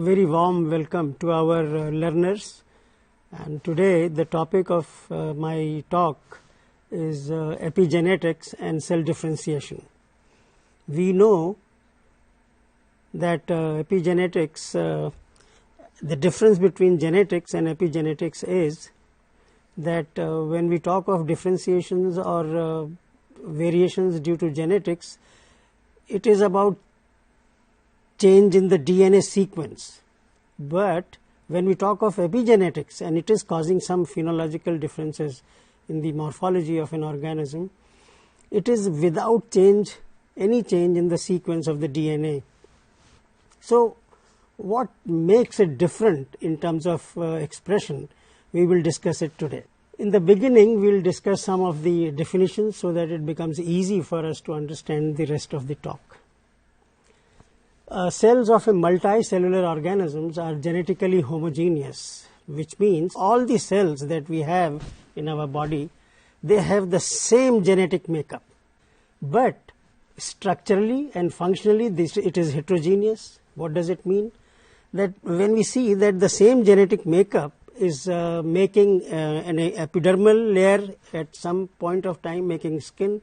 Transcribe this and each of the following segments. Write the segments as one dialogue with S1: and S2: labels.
S1: Very warm welcome to our learners, and today the topic of my talk is epigenetics and cell differentiation. We know that epigenetics, the difference between genetics and epigenetics is that when we talk of differentiations or variations due to genetics, it is about change in the DNA sequence. But when we talk of epigenetics, and it is causing some phenological differences in the morphology of an organism, it is without any change in the sequence of the DNA. So what makes it different in terms of expression? We will discuss it today. In the beginning, we will discuss some of the definitions so that it becomes easy for us to understand the rest of the talk. Cells of a multicellular organisms are genetically homogeneous, which means all the cells that we have in our body, they have the same genetic makeup. But structurally and functionally, it is heterogeneous. What does it mean? That when we see that the same genetic makeup is making an epidermal layer at some point of time, making skin,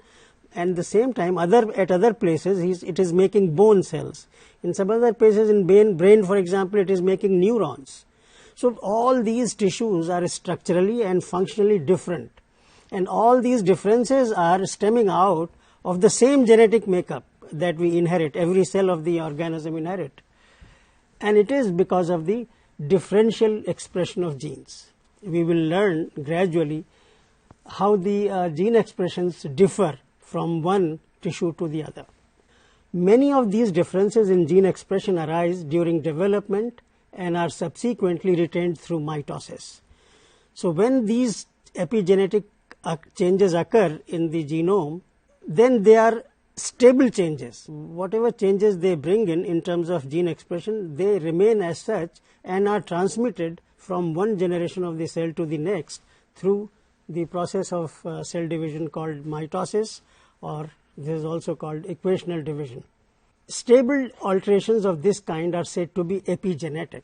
S1: and the same time at other places it is making bone cells. In some other places in brain, for example, it is making neurons. So all these tissues are structurally and functionally different, and all these differences are stemming out of the same genetic makeup that we inherit, every cell of the organism inherit, and it is because of the differential expression of genes. We will learn gradually how the gene expressions differ from one tissue to the other. Many of these differences in gene expression arise during development and are subsequently retained through mitosis. So when these epigenetic changes occur in the genome, then they are stable changes. Whatever changes they bring in terms of gene expression, they remain as such and are transmitted from one generation of the cell to the next through the process of cell division called mitosis, or this is also called equational division. Stable alterations of this kind are said to be epigenetic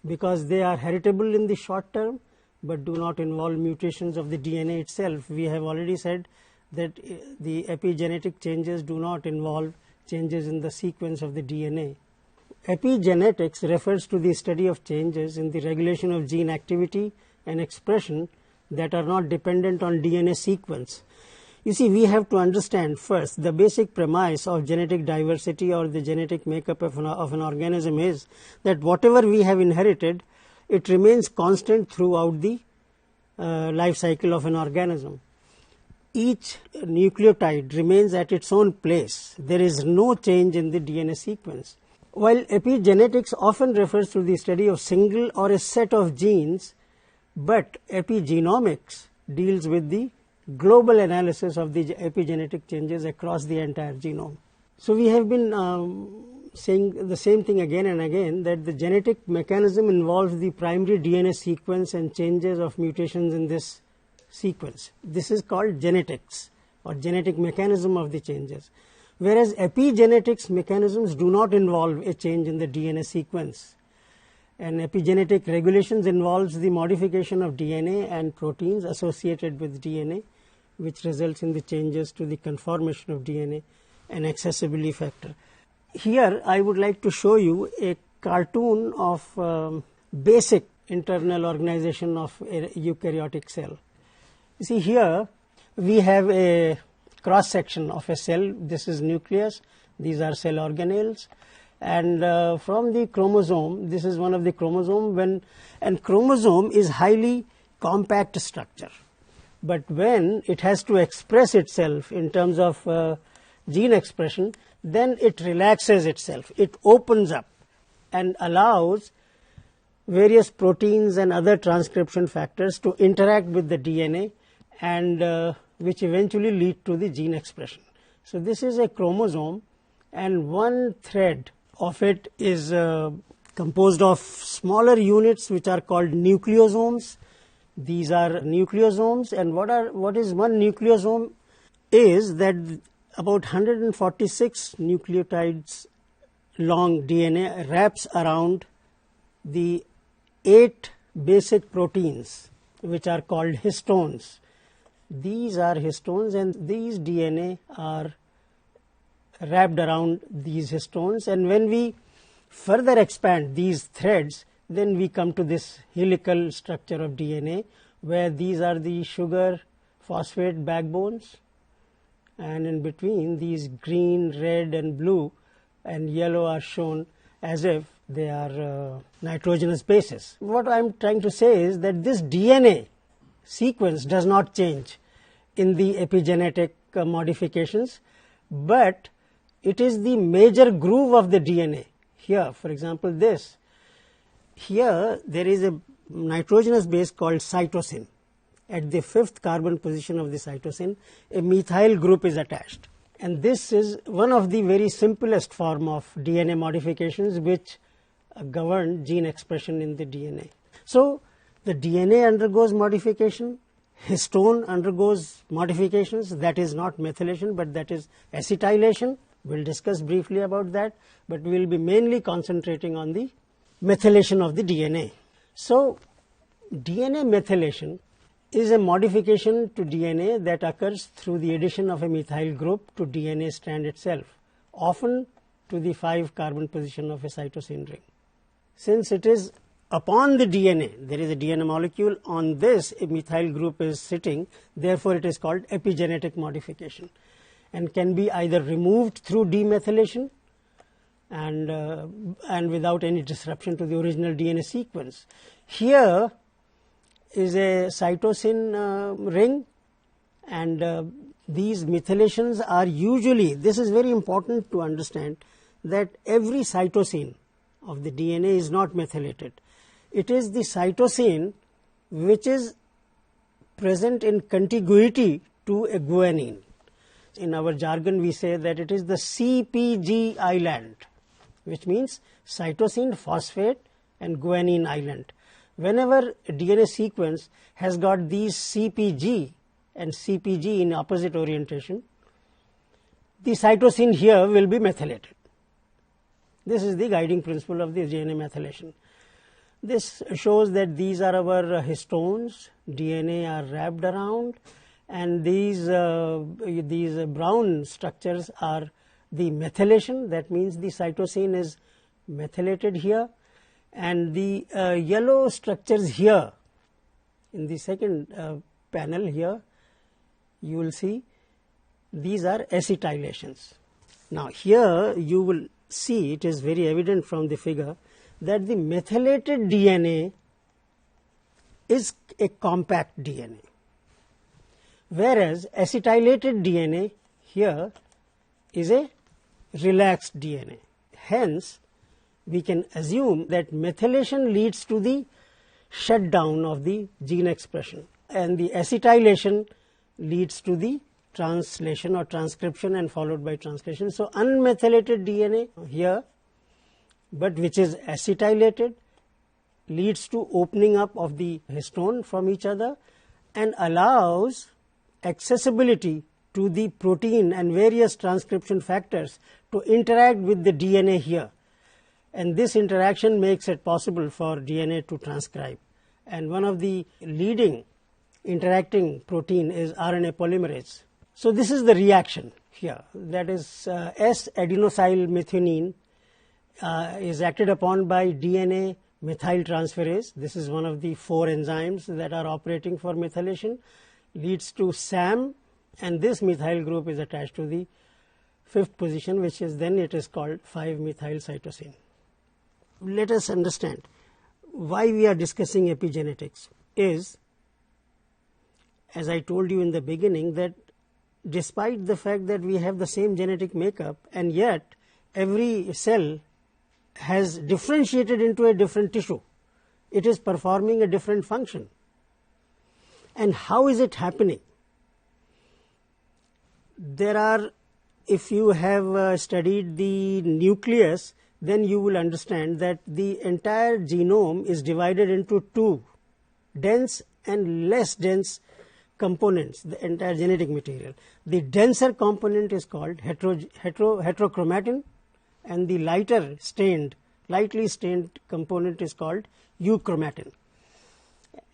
S1: because they are heritable in the short term but do not involve mutations of the DNA itself. We have already said that the epigenetic changes do not involve changes in the sequence of the DNA. Epigenetics refers to the study of changes in the regulation of gene activity and expression that are not dependent on DNA sequence. You see, we have to understand first the basic premise of genetic diversity or the genetic makeup of an organism is that whatever we have inherited, it remains constant throughout the life cycle of an organism. Each nucleotide remains at its own place. There is no change in the DNA sequence. While epigenetics often refers to the study of single or a set of genes, but epigenomics deals with the global analysis of the epigenetic changes across the entire genome. So we have been saying the same thing again and again, that the genetic mechanism involves the primary DNA sequence and changes of mutations in this sequence. This is called genetics or genetic mechanism of the changes, whereas epigenetics mechanisms do not involve a change in the DNA sequence. And epigenetic regulations involves the modification of DNA and proteins associated with DNA, which results in the changes to the conformation of DNA and accessibility factor. Here I would like to show you a cartoon of basic internal organization of a eukaryotic cell. You see, here we have a cross section of a cell. This is nucleus, these are cell organelles, and from the chromosome, this is one of the chromosome, and chromosome is highly compact structure, but when it has to express itself in terms of gene expression, then it relaxes itself, it opens up and allows various proteins and other transcription factors to interact with the DNA, and which eventually lead to the gene expression. So this is a chromosome, and one thread of it is composed of smaller units which are called nucleosomes. These are nucleosomes, and what is one nucleosome is that about 146 nucleotides long DNA wraps around the 8 basic proteins which are called histones. These are histones, and these DNA are wrapped around these histones, and when we further expand these threads, then we come to this helical structure of DNA, where these are the sugar phosphate backbones, and in between these green, red and blue and yellow are shown as if they are nitrogenous bases. What I am trying to say is that this DNA sequence does not change in the epigenetic modifications, but it is the major groove of the DNA. Here, for example, this. Here there is a nitrogenous base called cytosine. At the 5th carbon position of the cytosine, a methyl group is attached. And this is one of the very simplest form of DNA modifications which govern gene expression in the DNA. So, the DNA undergoes modification, histone undergoes modifications, that is not methylation but that is acetylation. We will discuss briefly about that, but we will be mainly concentrating on the methylation of the DNA. So, DNA methylation is a modification to DNA that occurs through the addition of a methyl group to DNA strand itself, often to the 5 carbon position of a cytosine ring. Since it is upon the DNA, there is a DNA molecule, on this a methyl group is sitting, therefore it is called epigenetic modification, and can be either removed through demethylation and without any disruption to the original DNA sequence. Here is a cytosine ring, and these methylations are usually, this is very important to understand, that every cytosine of the DNA is not methylated. It is the cytosine which is present in contiguity to a guanine. In our jargon we say that it is the CPG island, which means cytosine, phosphate and guanine island. Whenever a DNA sequence has got these CPG and CPG in opposite orientation, the cytosine here will be methylated. This is the guiding principle of the DNA methylation. This shows that these are our histones, DNA are wrapped around, and these brown structures are the methylation. That means the cytosine is methylated here, and the yellow structures here in the second panel here, you will see these are acetylations. Now here you will see, it is very evident from the figure, that the methylated DNA is a compact DNA, whereas acetylated DNA here is a relaxed DNA. Hence, we can assume that methylation leads to the shutdown of the gene expression, and the acetylation leads to the translation or transcription and followed by translation. So, unmethylated DNA here, but which is acetylated, leads to opening up of the histone from each other and allows accessibility to the protein and various transcription factors to interact with the DNA here, and this interaction makes it possible for DNA to transcribe. And one of the leading interacting protein is RNA polymerase. So this is the reaction here, that is S-adenosyl methionine is acted upon by DNA methyltransferase. This is one of the 4 enzymes that are operating for methylation, leads to SAM, and this methyl group is attached to the 5th position, which is then it is called 5-methyl cytosine. Let us understand why we are discussing epigenetics is, as I told you in the beginning, that despite the fact that we have the same genetic makeup, and yet every cell has differentiated into a different tissue. It is performing a different function. And how is it happening? There are, if you have studied the nucleus, then you will understand that the entire genome is divided into 2 dense and less dense components, the entire genetic material. The denser component is called heterochromatin, and the lighter stained lightly stained component is called euchromatin.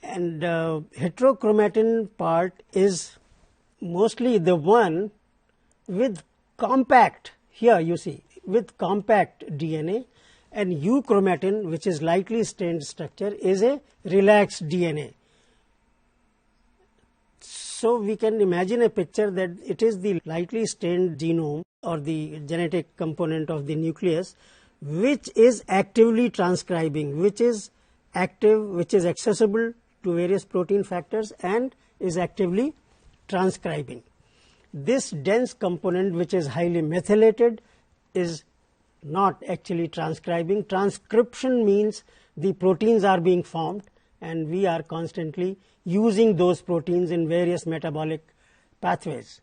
S1: And heterochromatin part is mostly the one with compact, here you see, with compact DNA, and euchromatin, which is lightly stained structure, is a relaxed DNA. So we can imagine a picture that it is the lightly stained genome or the genetic component of the nucleus which is actively transcribing, which is active, which is accessible to various protein factors and is actively transcribing. This dense component, which is highly methylated, is not actually transcribing. Transcription means the proteins are being formed and we are constantly using those proteins in various metabolic pathways.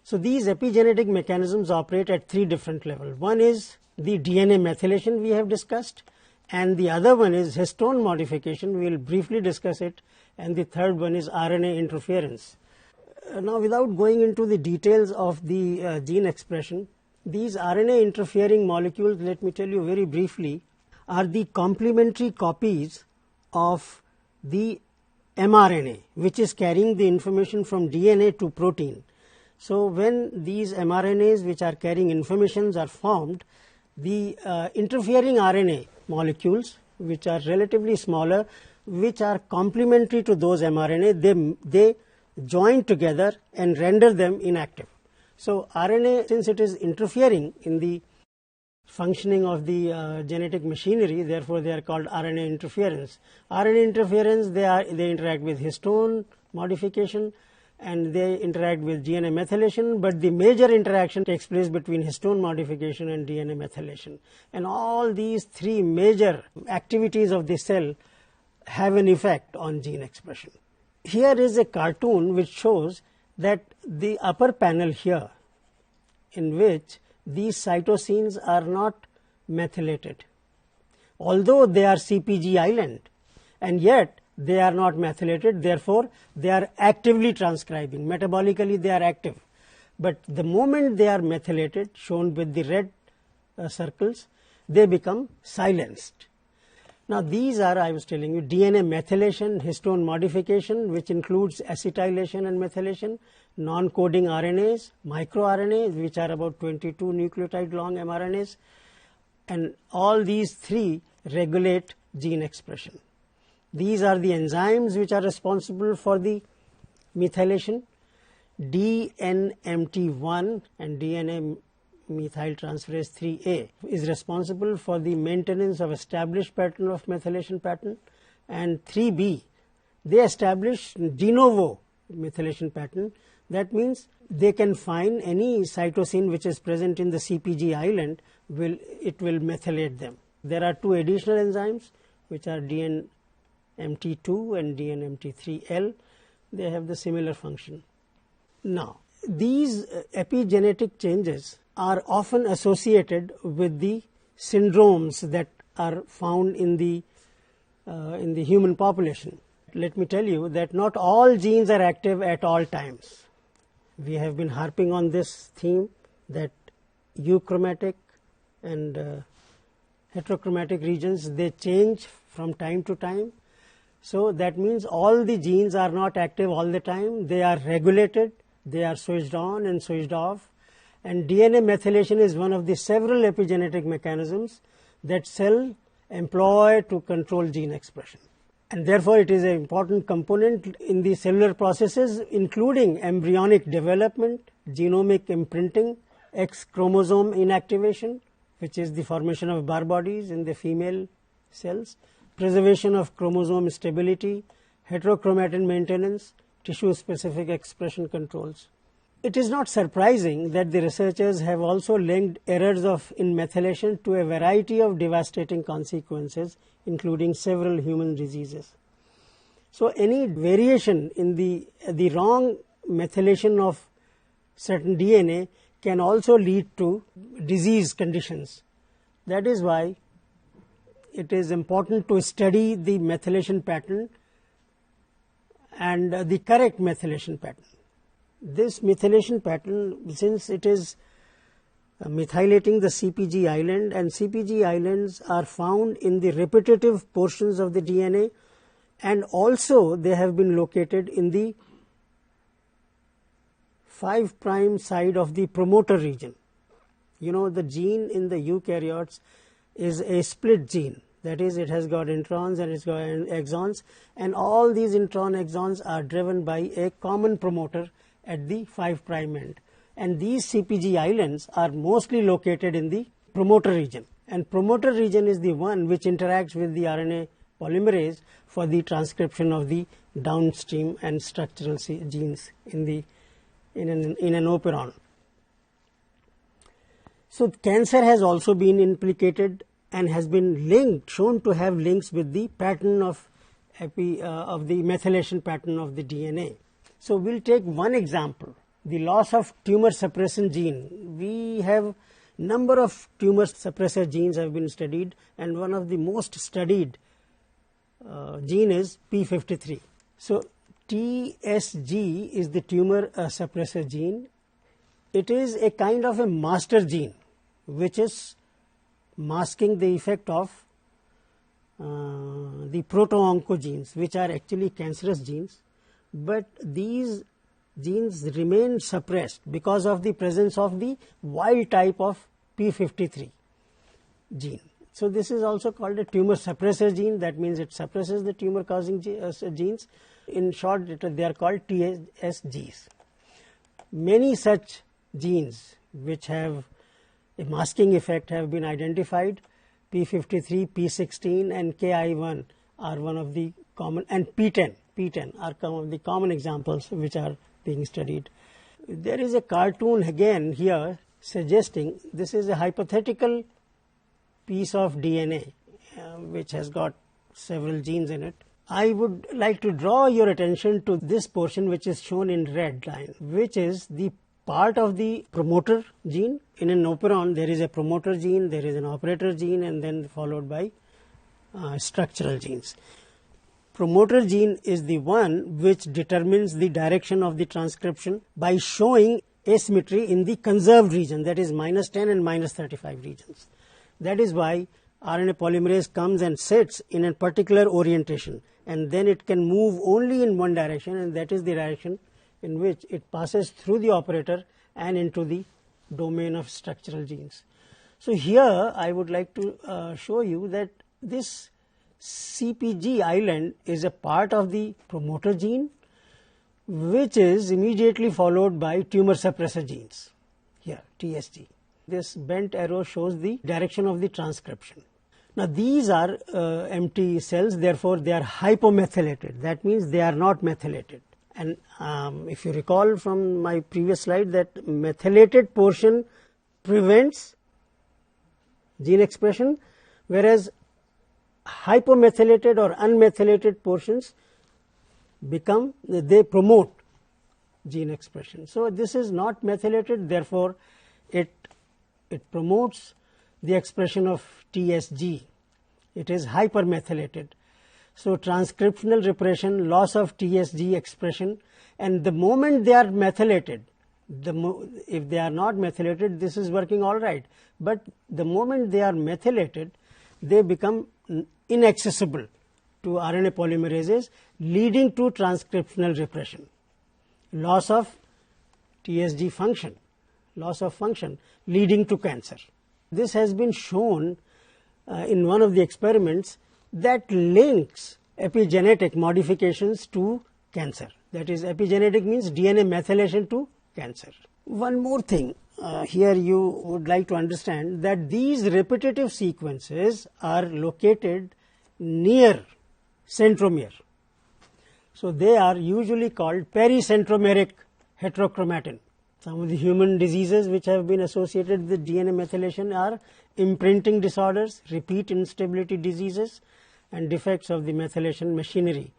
S1: So these epigenetic mechanisms operate at three different levels. One is the DNA methylation we have discussed, and the other one is histone modification, we will briefly discuss it, and the third one is RNA interference. Now, without going into the details of the gene expression, these RNA interfering molecules, let me tell you very briefly, are the complementary copies of the mRNA, which is carrying the information from DNA to protein. So when these mRNAs which are carrying informations are formed, the interfering RNA molecules, which are relatively smaller, which are complementary to those mRNA, they join together and render them inactive. So RNA, since it is interfering in the functioning of the genetic machinery, therefore they are called RNA interference. RNA interference, they interact with histone modification and they interact with DNA methylation, but the major interaction takes place between histone modification and DNA methylation. And all these three major activities of the cell have an effect on gene expression. Here is a cartoon which shows that the upper panel here, in which these cytosines are not methylated, although they are CpG island, and yet they are not methylated, therefore they are actively transcribing. Metabolically they are active, but the moment they are methylated, shown with the red circles, they become silenced. Now these are, I was telling you, DNA methylation, histone modification, which includes acetylation and methylation, non-coding RNAs, microRNAs, which are about 22 nucleotide long mRNAs, and all these three regulate gene expression. These are the enzymes which are responsible for the methylation. DNMT1 and DNA methyltransferase 3A is responsible for the maintenance of established pattern of methylation pattern, and 3B, they establish de novo methylation pattern. That means they can find any cytosine which is present in the CpG island, it will methylate them. There are two additional enzymes which are DNMT2 and DNMT3L. They have the similar function. Now, these epigenetic changes are often associated with the syndromes that are found in the human population. Let me tell you that not all genes are active at all times. We have been harping on this theme that euchromatic and heterochromatic regions, they change from time to time. So that means all the genes are not active all the time. They are regulated, they are switched on and switched off. And DNA methylation is one of the several epigenetic mechanisms that cell employ to control gene expression. And therefore it is an important component in the cellular processes, including embryonic development, genomic imprinting, X chromosome inactivation, which is the formation of Barr bodies in the female cells, preservation of chromosome stability, heterochromatin maintenance, tissue specific expression controls. It is not surprising that the researchers have also linked errors in methylation to a variety of devastating consequences, including several human diseases. So any variation in the wrong methylation of certain DNA can also lead to disease conditions. That is why it is important to study the methylation pattern and the correct methylation pattern. This methylation pattern, since it is methylating the CpG island, and CpG islands are found in the repetitive portions of the DNA, and also they have been located in the 5' side of the promoter region. You know, the gene in the eukaryotes is a split gene. That is, it has got introns and it's got exons, and all these intron exons are driven by a common promoter at the 5' end. And these CpG islands are mostly located in the promoter region. And promoter region is the one which interacts with the RNA polymerase for the transcription of the downstream and structural genes in an operon. So cancer has also been implicated and has been shown to have links with the pattern of the methylation pattern of the DNA. So we'll take one example, the loss of tumor suppressant gene. We have number of tumor suppressor genes have been studied, and one of the most studied gene is P53. So TSG is the tumor suppressor gene. It is a kind of a master gene which is masking the effect of the proto-oncogenes, which are actually cancerous genes, but these genes remain suppressed because of the presence of the wild type of P53 gene. So this is also called a tumor suppressor gene. That means it suppresses the tumor causing genes. In short, they are called TSGs. Many such genes which have a masking effect have been identified. P53, P16 and KI1 are one of the common, and P10 are some of the common examples which are being studied. There is a cartoon again here suggesting this is a hypothetical piece of DNA which has got several genes in it. I would like to draw your attention to this portion which is shown in red line, which is the part of the promoter gene. In an operon there is a promoter gene, there is an operator gene, and then followed by structural genes. Promoter gene is the one which determines the direction of the transcription by showing asymmetry in the conserved region, that is -10 and -35 regions. That is why RNA polymerase comes and sits in a particular orientation, and then it can move only in one direction, and that is the direction in which it passes through the operator and into the domain of structural genes. So here I would like to show you that this CpG island is a part of the promoter gene, which is immediately followed by tumor suppressor genes. Here, TSG. This bent arrow shows the direction of the transcription. Now these are empty cells, therefore they are hypomethylated. That means they are not methylated. And if you recall from my previous slide, that methylated portion prevents gene expression, whereas hypomethylated or unmethylated portions they promote gene expression. So this is not methylated, therefore it promotes the expression of TSG. It is hypermethylated. So transcriptional repression, loss of TSG expression, and the moment they are methylated, if they are not methylated, this is working all right. But the moment they are methylated, they become inaccessible to RNA polymerases, leading to transcriptional repression, loss of TSG function, loss of function, leading to cancer. This has been shown in one of the experiments that links epigenetic modifications to cancer. That is, epigenetic means DNA methylation to cancer. One more thing, here you would like to understand that these repetitive sequences are located near centromere. So they are usually called pericentromeric heterochromatin. Some of the human diseases which have been associated with DNA methylation are imprinting disorders, repeat instability diseases, and defects of the methylation machinery,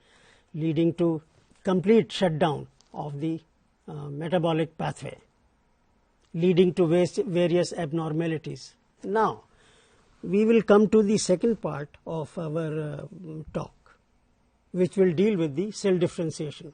S1: leading to complete shutdown of the metabolic pathway, leading to various abnormalities. Now, we will come to the second part of our talk, which will deal with the cell differentiation.